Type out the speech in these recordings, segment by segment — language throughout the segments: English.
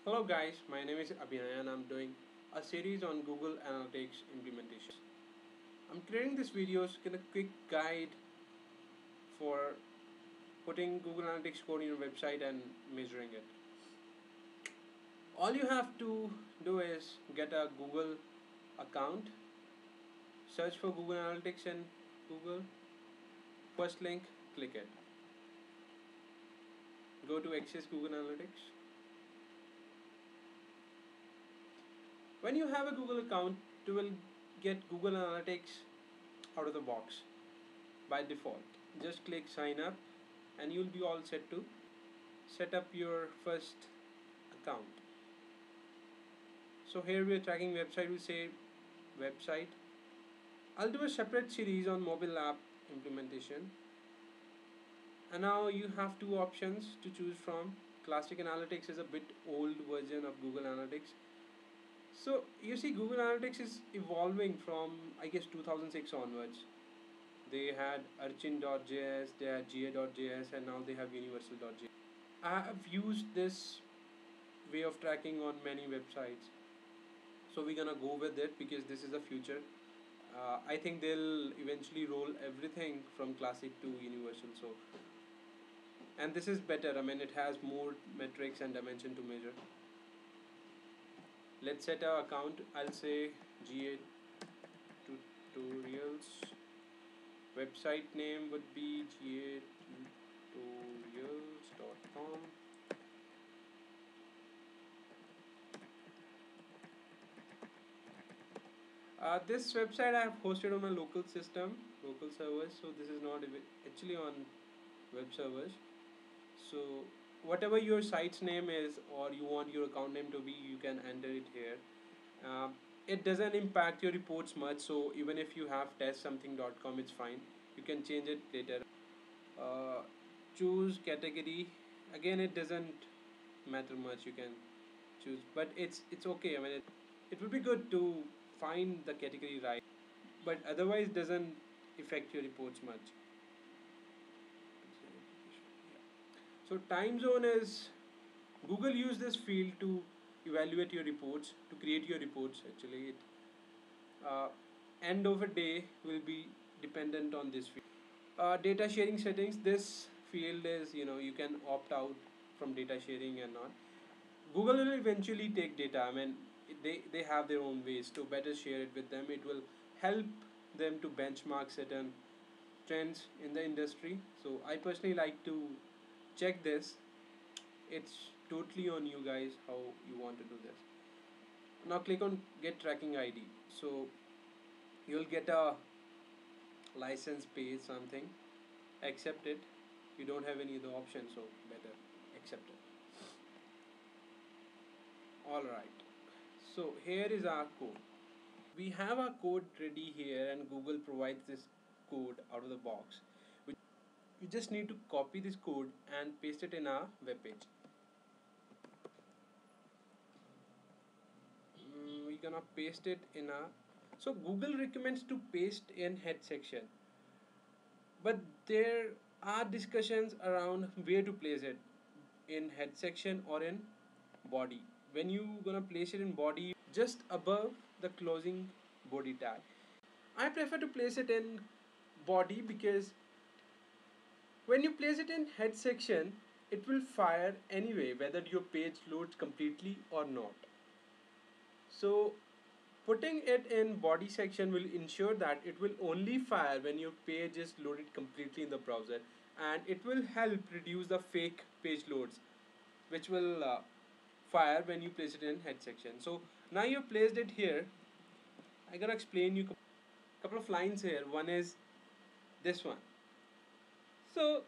Hello guys, my name is Abhinay and I'm doing a series on Google Analytics implementation. I'm creating this videos in a quick guide for putting Google Analytics code in your website and measuring it. All you have to do is get a Google account, search for Google Analytics in Google, first link, click it. Go to Access Google Analytics. When you have a Google account, you will get Google Analytics out of the box by default. Just click sign up and you'll be all set to set up your first account. So here we are tracking website, we say website. I'll do a separate series on mobile app implementation. And now you have two options to choose from. Classic Analytics is a bit old version of Google Analytics. So you see Google Analytics is evolving from I guess 2006 onwards. They had urchin.js, they had ga.js, and now they have universal.js. I have used this way of tracking on many websites, so we're gonna go with it because this is the future. I think they'll eventually roll everything from classic to universal. So, and this is better. I mean, it has more metrics and dimension to measure. Let's set our account. I'll say GA tutorials. Website name would be gatutorials.com. This website I have hosted on my local system, local servers, so this is not actually on web servers. So whatever your site's name is or you want your account name to be, you can enter it here. It doesn't impact your reports much, so even if you have testsomething.com, it's fine. You can change it later. uh, Choose category. Again, it doesn't matter much, you can choose, but it's okay. I mean, it would be good to find the category right, but otherwise doesn't affect your reports much. So time zone is Google use this field to evaluate your reports, to create your reports. Actually, uh, end of a day will be dependent on this field. Data sharing settings. This field is, you can opt out from data sharing and not. Google will eventually take data. I mean, they have their own ways to better share it with them. It will help them to benchmark certain trends in the industry. So I personally like to check this. It's totally on you guys how you want to do this. Now click on get tracking ID. So you'll get a license page something. Accept it. You don't have any other option, so better accept it. Alright, so here is our code. We have our code ready here and Google provides this code out of the box. We just need to copy this code and paste it in our web page. We're gonna paste it in a, so Google recommends to paste in head section, but there are discussions around where to place it, in head section or in body. When you gonna place it in body, just above the closing body tag. I prefer to place it in body because when you place it in head section, it will fire anyway whether your page loads completely or not. So putting it in body section will ensure that it will only fire when your page is loaded completely in the browser, and it will help reduce the fake page loads which will fire when you place it in head section. So now you placed it here. I gotta explain you couple of lines here. One is this one. So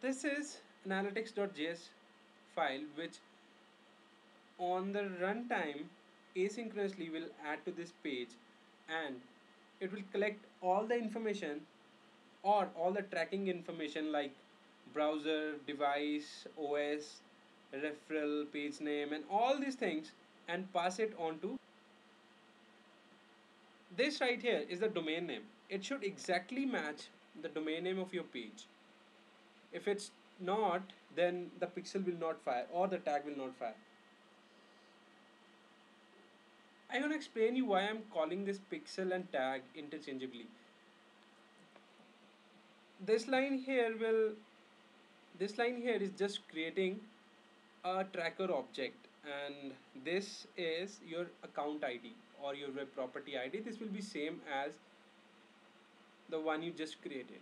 this is analytics.js file which on the runtime asynchronously will add to this page, and it will collect all the information or all the tracking information like browser, device, OS, referral, page name, and all these things, and pass it on to this. Right here is the domain name. It should exactly match the domain name of your page. If it's not, then the pixel will not fire or the tag will not fire. I'm gonna explain you why I'm calling this pixel and tag interchangeably. This line here will this line here is just creating a tracker object, and this is your account ID or your web property ID. This will be same as the one you just created.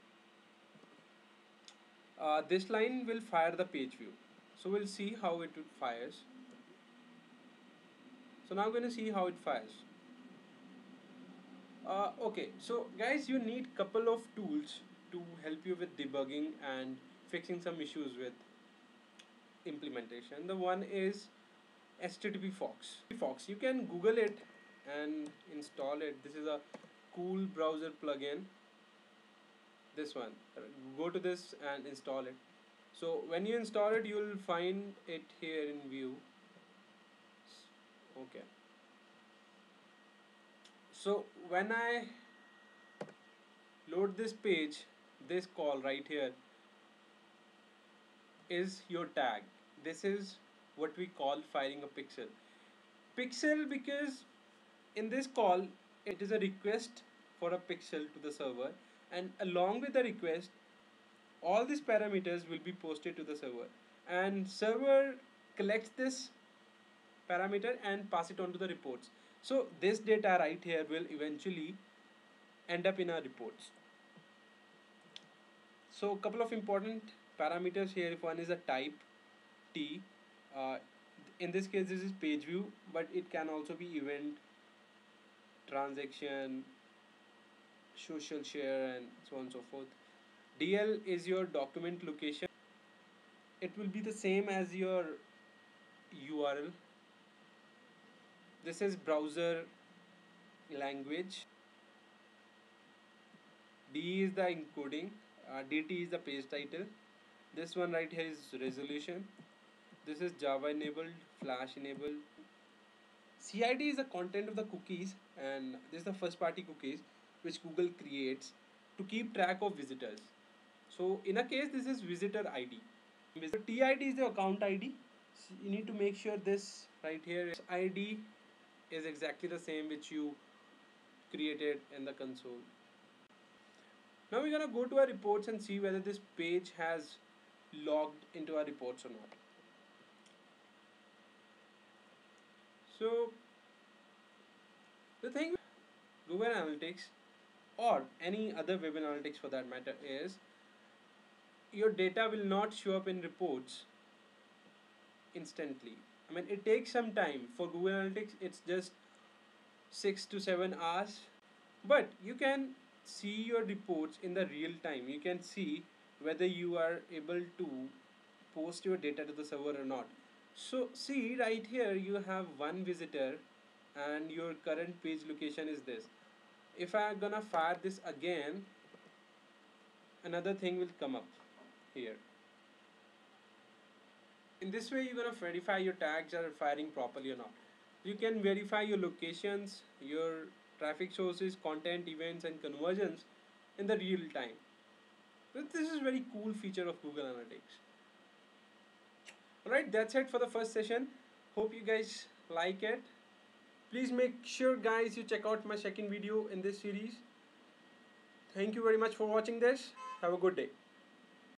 This line will fire the page view, so we'll see how it fires. So now I'm going to see how it fires. Okay, so guys, you need couple of tools to help you with debugging and fixing some issues with implementation. The one is HTTP Fox. Fox, you can Google it and install it. This is a cool browser plugin. This one, go to this and install it. So when you install it, you will find it here in view. Okay. So when I load this page, this call right here is your tag. This is what we call firing a pixel. Pixel because in this call it is a request for a pixel to the server, and along with the request all these parameters will be posted to the server, and server collects this parameter and pass it on to the reports. So this data right here will eventually end up in our reports. So a couple of important parameters here. If one is a type T, uh, in this case this is page view, but it can also be event, transaction, social share, and so on and so forth. DL is your document location. It will be the same as your URL. This is browser language. D is the encoding. DT is the page title. This one right here is resolution. This is Java enabled, Flash enabled. CID is the content of the cookies, and this is the first party cookies which Google creates to keep track of visitors. So in a case, this is visitor ID. TID is the account ID. So you need to make sure this right here ID is exactly the same which you created in the console. Now we're gonna go to our reports and see whether this page has logged into our reports or not. So the thing with Google Analytics or any other web analytics for that matter is your data will not show up in reports instantly. I mean, it takes some time. For Google Analytics, it's just 6 to 7 hours, but you can see your reports in the real time. You can see whether you are able to post your data to the server or not. So see right here you have one visitor and your current page location is this. If I'm gonna fire this again, another thing will come up here. In this way you're gonna verify your tags are firing properly or not. You can verify your locations, your traffic sources, content, events, and conversions in the real time. But this is very cool feature of Google Analytics. Alright, that's it for the first session. Hope you guys like it. Please make sure guys you check out my second video in this series. Thank you very much for watching this. Have a good day.